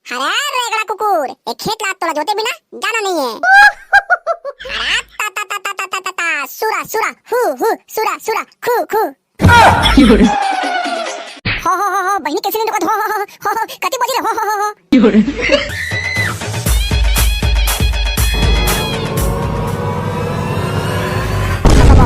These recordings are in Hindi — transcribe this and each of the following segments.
हरा रेगड़ा कुकुर एक खेत लात तोला जोते बिना जाना नहीं है। हरा ता ता ता ता ता ता ता ता सुरा सुरा हु हु सुरा सुरा खु खु। हो बहिनी कैसे नहीं देखो हो कति बजिले हो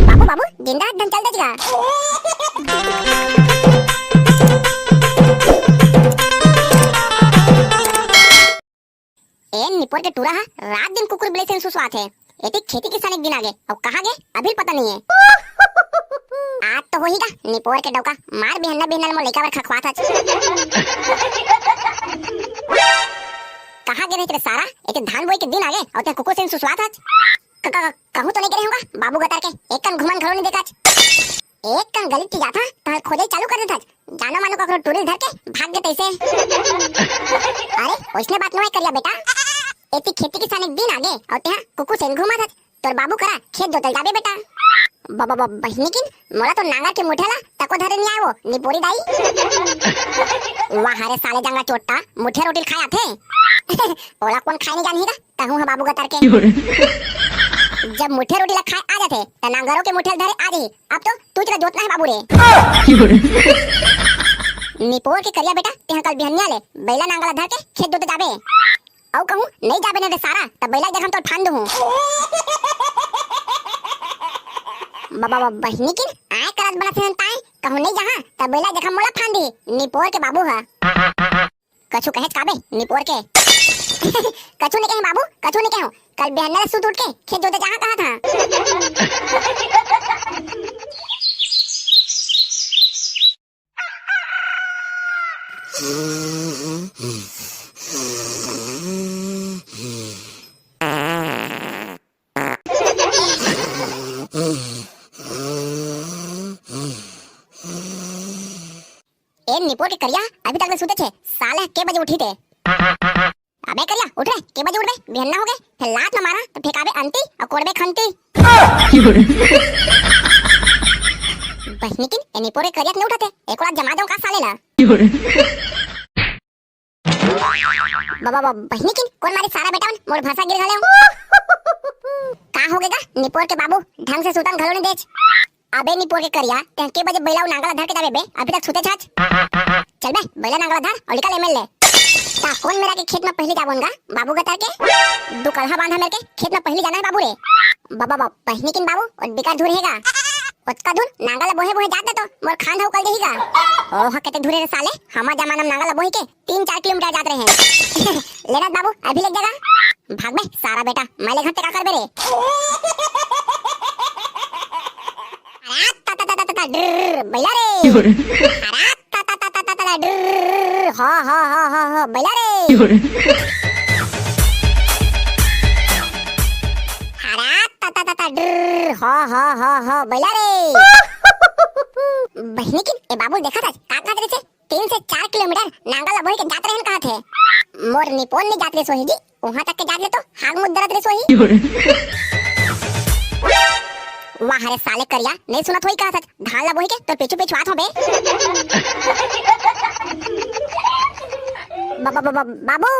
बाबू बाबू जिंदा धन चल देगा। ए निपोर के टूरा रात दिन कुकुर बिले से सुसवात है। एती खेती किसान एक दिन आगे अब कहां गए अभी पता नहीं है। आज तो होईगा निपोर के डौका मार बिहन्ना बिहन्ना मो लइका बर खखवात हच। कहां गए रे सारा एते धान बोई के दिन आगे और ते कुकुर से सुसवात हच। कहूं तो नहीं करे होगा बाबू गतार के एक कन घुमन घरो नहीं देखा एक कन गली की जाता तो खोजे चालू कर देता जाना मानो ककरो टूरिस्ट धर के भाग गए तैसे। अरे उसने बात नहीं करिया बेटा एती खेती किसान एक दिन आगे और तेहा कुकु सेन घुमा था तोर बाबू करा खेत जोतल जाबे बेटा। बाबा बहिनी किन मोला तो नांगा के मुठेला तको धरे नहीं आयो निपोरी दाई। वाह रे साले जंगा चोट्टा मुठे रोटी खाया थे। ओला कौन खाई नहीं जानी का कहूं है बाबू गतार के जब मुठे रोटी ला खाए आ जाते त नांगरो के मुठे धरे आ जाई। अब तो तू चला जोतना है बाबू रे। निपोर के करिया बेटा तेहा कल बिहनिया ले बैला नांगला धर के खेत जोते जाबे औ कहूं नहीं जाबे ने सारा तब बैला देखम तो फांद दूं। बाबा बहिनी किन आए करत बना थे ताई कहूं नहीं जहां तब बैला देखम मोला फांदी निपोर के बाबू हा कछु कहे काबे निपोर के कछु नहीं कहे बाबू कछु नहीं कहूं कल बिहनिया ले सुत उठ के खेत जोते जहां कहा था। ए निपोर के करिया अभी तक ले सुते छे साले के बजे उठी थे। अबे करिया उठ रे के बजे उठ बे बिहन्ना हो गए फिर लात न मारा तो ठेकाबे अंती और कोड़बे खंती। बहिनी किन ए निपोर के करिया नहीं उठाते एक और जमा दो का साले ला। बाबा बहिनी किन कौन मारी सारा बेटा मोर भाषा गिर गले का हो गएगा निपोर के बाबू ढंग से सुतन घलो नहीं देच। अबे निपोर के करिया ते के बजे बैलाऊ नांगला धर के जाबे बे अभी तक सुते छाछ। चल बे बैला नांगला धर और निकल एमएलए ता कौन मेरा के खेत में पहले जाबोंगा बाबू गतार के दो कलहा बांधा मेरे के खेत में पहले जाना है बाबू रे। बाबा बहिनी किन बाबू और बिका धुर हेगा उसका धुन नांगला बोहे बोहे जात तो मोर खान हो कल देहीगा। ओह कते धुरे रे साले हमा जमाना में नांगला बोहे के 3-4 किलोमीटर जात रहे हैं। लेना बाबू अभी लग जाएगा भाग बे सारा बेटा मैं ले घर का कर बे रे। बैला रे हा बैला रे हा बैला रे। बहिनी की ए बाबू देखा था काका तेरे से 3 से 4 किलोमीटर नांगल बोई के जात रहन कहा थे मोर निपोन ने जात रे सोही जी वहां तक के जात ले तो हाग मुद्दर रे सोही। वाह रे साले करिया नहीं सुना थोई कहा था धान ला बोही के तो पीछे पीछे आत हो बे। बाबू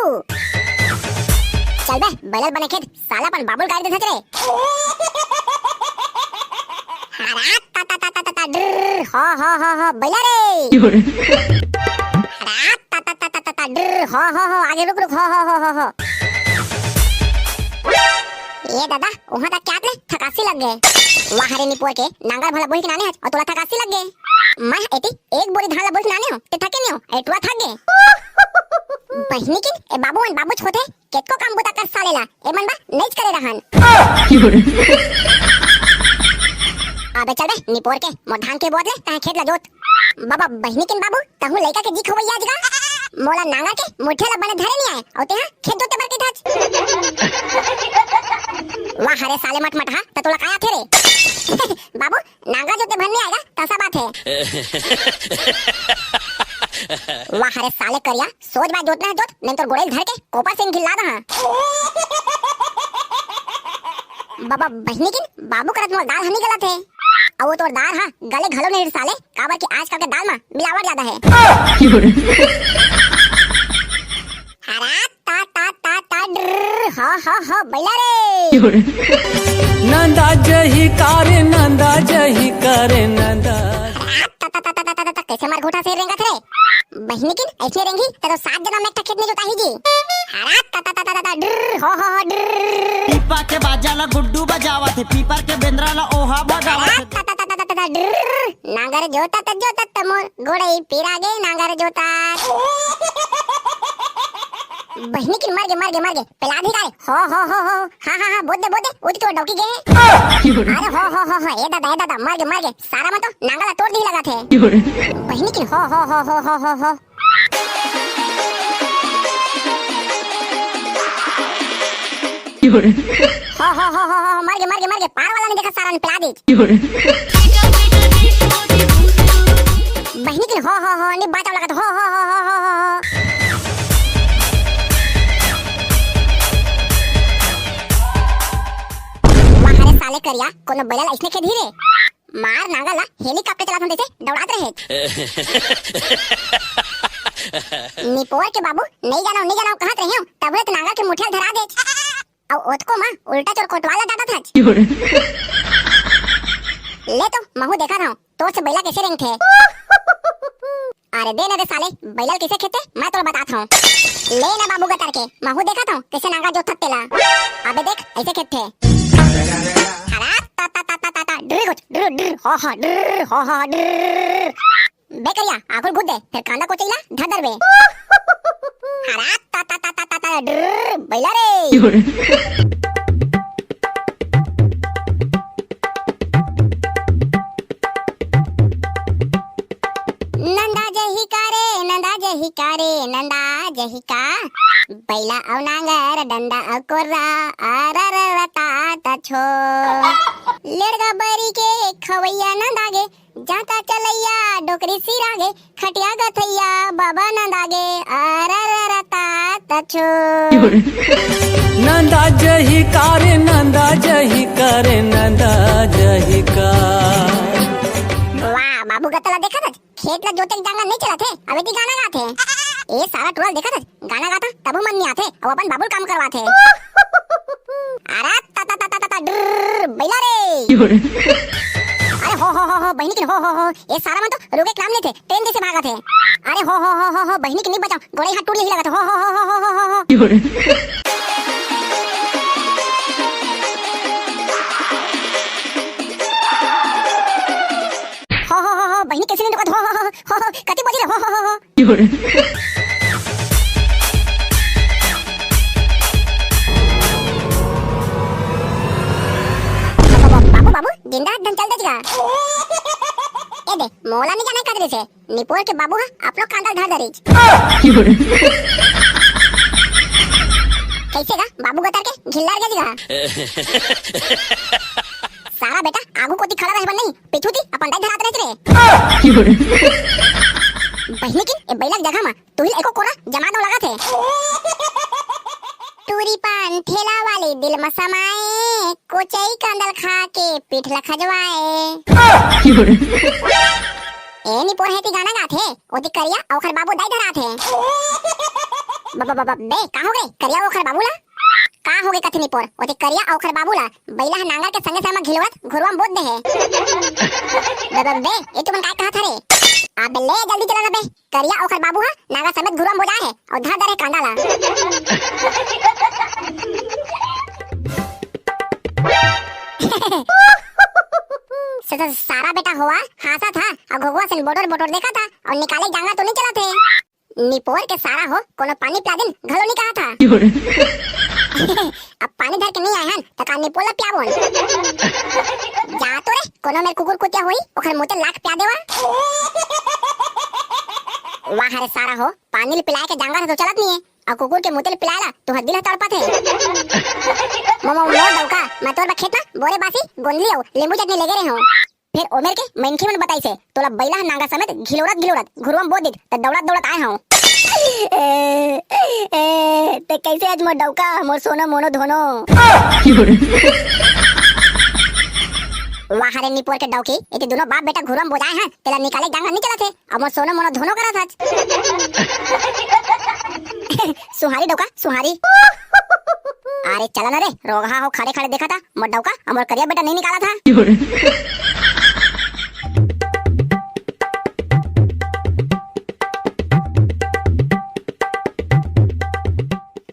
चल बे बैल बने खेत साला अपन बाबुल गाड़ी दे रे। हरा ता ता ता ता ता हा बैला रे। हरा ता ता ता ता ता हा आगे रुक हा। ये दादा वहां तक क्या ले थकासी लग गए। वाह रे निपोर के नांगर भला बोही के नाने और तोला थकासी लग गए। मैं एती एक बोरी धान ला बोही नाने हो ते थके नहीं हो एटुआ थक गए। बहिनी की ए बाबू छोटे केतको काम बुता कर सालेला ए मनबा नहीं करे रहन। अबे चल बे निपोर के मोर धान के बोतले ता खेत ला जोत। बाबा बहिनी किन बाबू तहु लइका के जी खवैया जगा मोला नांगा के मुठे ला बने धरे नहीं आए और तेहा खेत जोते बर के थाच। वाह रे साले मट हा त तोला काया थे रे। बाबू नांगा जोते भरने आएगा तसा बात है। वाह रे साले करिया सोच बात जोतना है जोत नहीं तो गोड़े धर के कोपा से खिला दहा। बाबा बहिनी किन बाबू करत मोर दाल हनी गलत है और वो तो दाल हां गले घलो नहीं साले काबर की आजकल के दाल में मिलावट ज्यादा है। हरा हो बैला रे नंदा जही करे नंदा जही करे नंदा। कैसे मार घोटा से रेंगा थे बहनी की ऐसे रेंगी तो 7 जना में खेत में जोता ही जी। हरा हो पीपा के बाजाला गुड्डू बजावा थे, पीपर के बेंद्राला ओहा बजावा थे। नांगर जोता मोर घोड़े पिरागे नांगर जोता। बहनी की मर गे पिला दी गाय हो हाँ बोदे उठ के डौकी गए। अरे हो ए दादा मर गे सारा मत नांगला तोड़ दी लगा थे बहनी की हो मर गे पार वाला ने देखा सारा ने पिला दी बहनी की हो ने बाचा लगा हो साले करिया कोनो बैल इसने के धीरे मार नांगला हेलीकॉप्टर चलात होते से दौड़ात रहे। निपोर के बाबू नहीं जानो कहत रहे हो तब तो नांगल के मुठिया धरा दे और ओतको मां उल्टा चोर कोटवाला डाटा था। ले तो महू देखा था तो से बैला कैसे रेंग थे। अरे दे ना रे साले बैल कैसे खेते मैं तो बताता हूं। ले ना बाबू गतर के महू देखा था कैसे नांगा जो थत्तेला। अबे देख ऐसे खेते बेकरिया आगुल गुद दे फिर कांदा को चिल्ला धदर बे हरा ता बैला रे नंदा जही का बैला औ नांगर डंडा औ कोर्रा आररता ता छो लेड़गा बरी के खवैया नंदागे जाता चलैया डोकरी सिरागे खटिया गथैया बाबा नंदागे आररता ता छो नंदा जही करे नंदा जही करे नंदा जही का। वाह बाबू गतला देखा था खेत ला जोते जांगा नहीं चला थे अबे ती गाना गाते ए सारा टोल देखा था गाना गाता तब मन नहीं आते और अपन बाबुल काम करवाते। अरे ता बैला रे अरे हो बहनी की हो ये सारा मन तो रोके काम लेते ट्रेन जैसे भागा थे। अरे हो बहनी की नहीं बचाओ गोड़े हाथ टूट ही लगा था हो बहनी कैसे नहीं हो कति बजी रे हो बाबू जिंदा धन चल देगा ए दे मोला नहीं जाना कदरे से निपोर के बाबू हा आप लोग कांदा धर दरीज कैसे गा बाबू गतर के घिल्लार गजगा सारा बेटा आगू कोती खड़ा रहे बन नहीं पिछूती अपन दाई धरात रहे रे बहनी की ए बैलक जगह मा तू ही एको कोरा जमा दो लगा थे टूरी पान ठेला वाले दिल में समाए कोचई कांदल खा के पीठ लखजवाए ए नी पोर हेती गाना गाथे ओती करिया औखर बाबू दाई धरा थे बे का हो गए करिया औखर बाबूला का हो गए कथनी पोर ओते करिया औखर बाबूला बैला नांगर के संगे संग घिलवत घुरवाम बोद दे है बे ए तुमन काय कहा था रे अबे ले जल्दी चला बे करिया औखर बाबू हा नागा समेत घुरवाम बोजा है और धर दरे कांदाला सारा बेटा हुआ हासा था और घोगवा से बोटर देखा था और निकाले जांगा तो नहीं चला थे निपोर के सारा हो कोनो पानी पिला दिन घलो नहीं कहा था अब पानी धर के नहीं आए हन त का निपोला पियाबोन जा तो रे कोनो मेरे कुकुर कुतिया होई ओखर मोते लाख पिया देवा वाह रे सारा हो पानी पिलाए के जांगा तो चलत नहीं है और कुकुर के मुते पिलाला तो हद्दी ला तड़पा थे ममो लो डौका मैं तोर खेत में बोरे बासी गोंदली हो नींबू चटनी लेगे रे हो फिर ओमेर के मनखी मन बताई से तोला बैला नांगा समेत घिलोरत घुरवम बोद दित त दौड़त आए हूं ते कैसे आज मोर डौका मोर सोना मोनो धोनो वाह रे निपोर के डौकी एते दोनों बाप बेटा घुरवम बोजाए हैं तेला निकाले जांगा नहीं चला थे अब मोर सोना मोनो धोनो करा था सुहारी डौका सुहारी अरे चला ना रे, रोगा हो खड़े खड़े देखा था मोर डौका और करिया बेटा नहीं निकाला था।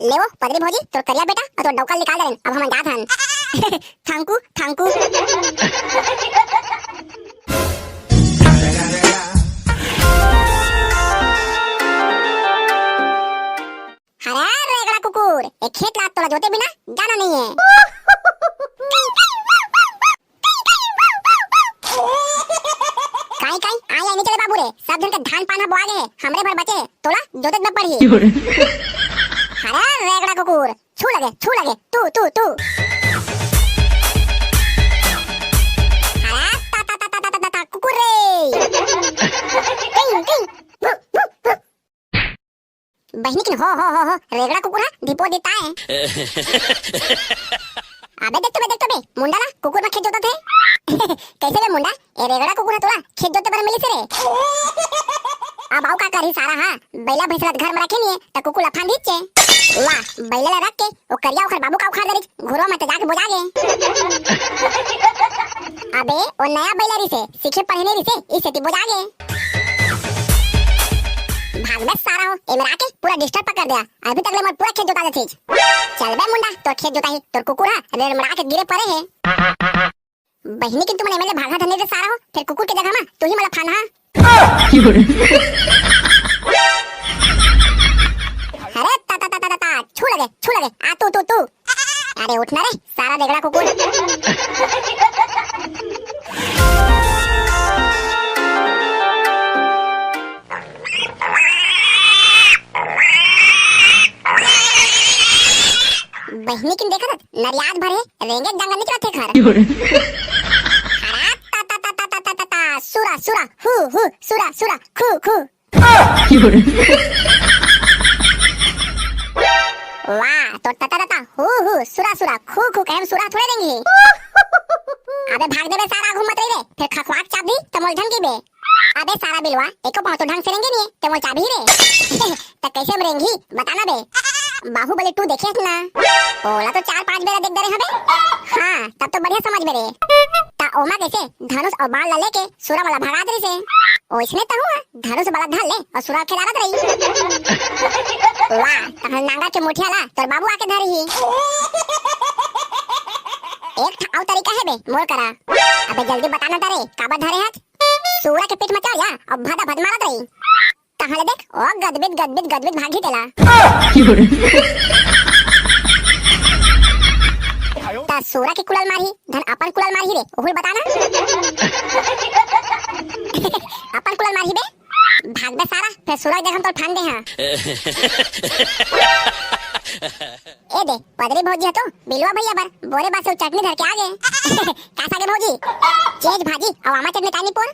ले वो पदरी भौजी तो करिया बेटा और तो डौका निकाल दे, अब हम जात हन। Thank you thank you. अरे रेगड़ा कुकुर, एक खेत लात तोला जोते बिना जाना नहीं है। काई काई आया नहीं चले बाबू रे, सब जन के धान पाना बो आगे है, हमरे भर बचे तोला जोते न पड़ी। अरे रेगड़ा कुकुर, छू लगे तू तू तू। अरे ता ता ता ता ता ता ता कुकुर रे। King king. बहनी किन हो रेगड़ा कुकुर दीपो देता है। अबे देख तो बे मुंडा ला कुकुर में खेत जोता थे। कैसे बे मुंडा, ए रेगड़ा कुकुर तोला खेत जोते पर मिली से रे। अब आउ का करी सारा हां, बैला भैंसला घर में रखे नहीं त कुकुर लफान दीचे। वाह, बैला ला रख के ओ करिया ओखर बाबू का उखाड़ देरी, घुरो में त जाके बोजा गे। अबे ओ नया बैला री से सीखे पढ़ने री से इसे ती बोजा गे। भाग बे सारा हो, ए मेरा के पूरा डिस्टर्ब कर दिया, अभी तक ले मैं पूरा खेत जोता दे थी। चल बे मुंडा, तो खेत जोता ही तोर कुकुर रेल मरा के गिरे पड़े है। बहनी किन तुमने एमएलए भागा धने से सारा हो, फिर कुकुर के जगह में तू ही मला फाना। अरे ता ता ता ता ता छू लगे आ तू तू तू। अरे उठना रे सारा रेगड़ा कुकुर। बहनी किन देखा नरियाद भरे रेंगे डंगा निकला थे घर। अरे ता ता ता ता ता ता ता सुरा सुरा हु सुरा सुरा खु खु। वाह, तो ता ता ता हु सुरा सुरा खु खु कहे सुरा थोड़े देंगे। अबे भाग दे बे सारा, घूमत रही रे, फिर खखवाक चाप दी तमोल ढंग की बे। अबे सारा बिलवा एको पांव तो ढंग से रेंगे नहीं तमोल चाबी रे। त कैसे हम रेंगी बताना बे। बाहुबली 2 देखे ना, ओला तो 4-5 बेरा देख दे रे हबे। हां तब तो बढ़िया समझ में रे। ता ओमा कैसे धनुष और बाण लेके सुरा वाला भगा दे से, ओइसने त हुआ धनुष वाला धर ले और सुरा खेलावत रही। वाह, तहन नांगा के मुठिया ला तोर बाबू आके धरही। एक और तरीका है बे मोर करा। अबे जल्दी बताना तारे काबा धरे हाथ, सुरा के पीठ में चढ़ जा और भदा भद मारत रही। तहले देख ओ गदबिद भागी देला। ता सूरा के कुलल मारही धन अपन कुलल मारही रे, ओहुल बताना। अपन कुलल मारही बे, भाग बे सारा, फिर सूरा देख हम तो फान दे हां। ए दे पदरी भौजी है तो बिलवा भैया बर बोरे बासे चटनी धर के आ गए। कैसा गे भौजी, चेज भाजी और आमा चटनी तानी पोर।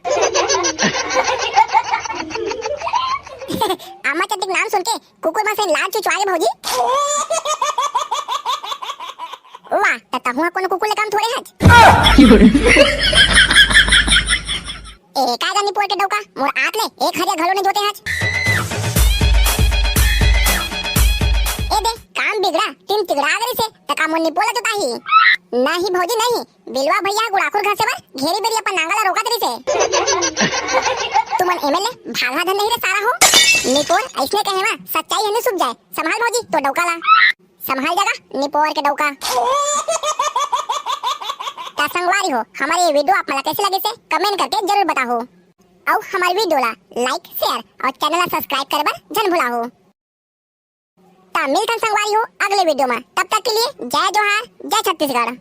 आमा चटनी नाम सुन के कुकुर में से लाल चुचवा गे भौजी। वाह, त हुआ कोनो कुकुर ले काम थोड़े हज। ए का जानी पोर के डौका मोर आंख ले एक हरिया घलो ने जोते हज। ए दे काम बिगड़ा तीन तिगड़ा गरी से त का मुन्नी बोला जोता ही नहीं भौजी नहीं, बिलवा भैया गुड़ाखुर घर से बर घेरी बेरी अपन नांगला रोका तरी से। तुमन एमएलए भागा धन नहीं रे सारा हो, निपोर ऐसने कहे वा सच्चाई हने सुख जाए। संभाल भौजी तो डौका ला, संभाल जगह निपोर के डौका। ता संगवारी हो, हमारे ये वीडियो आप मला कैसे लगे से कमेंट करके जरूर बताओ। और हमारी वीडियो ला लाइक शेयर और चैनल ला सब्सक्राइब करे बर जन भुला हो। ता मिलतन संगवारी हो अगले वीडियो में, तब तक के लिए जय जोहार जय छत्तीसगढ़।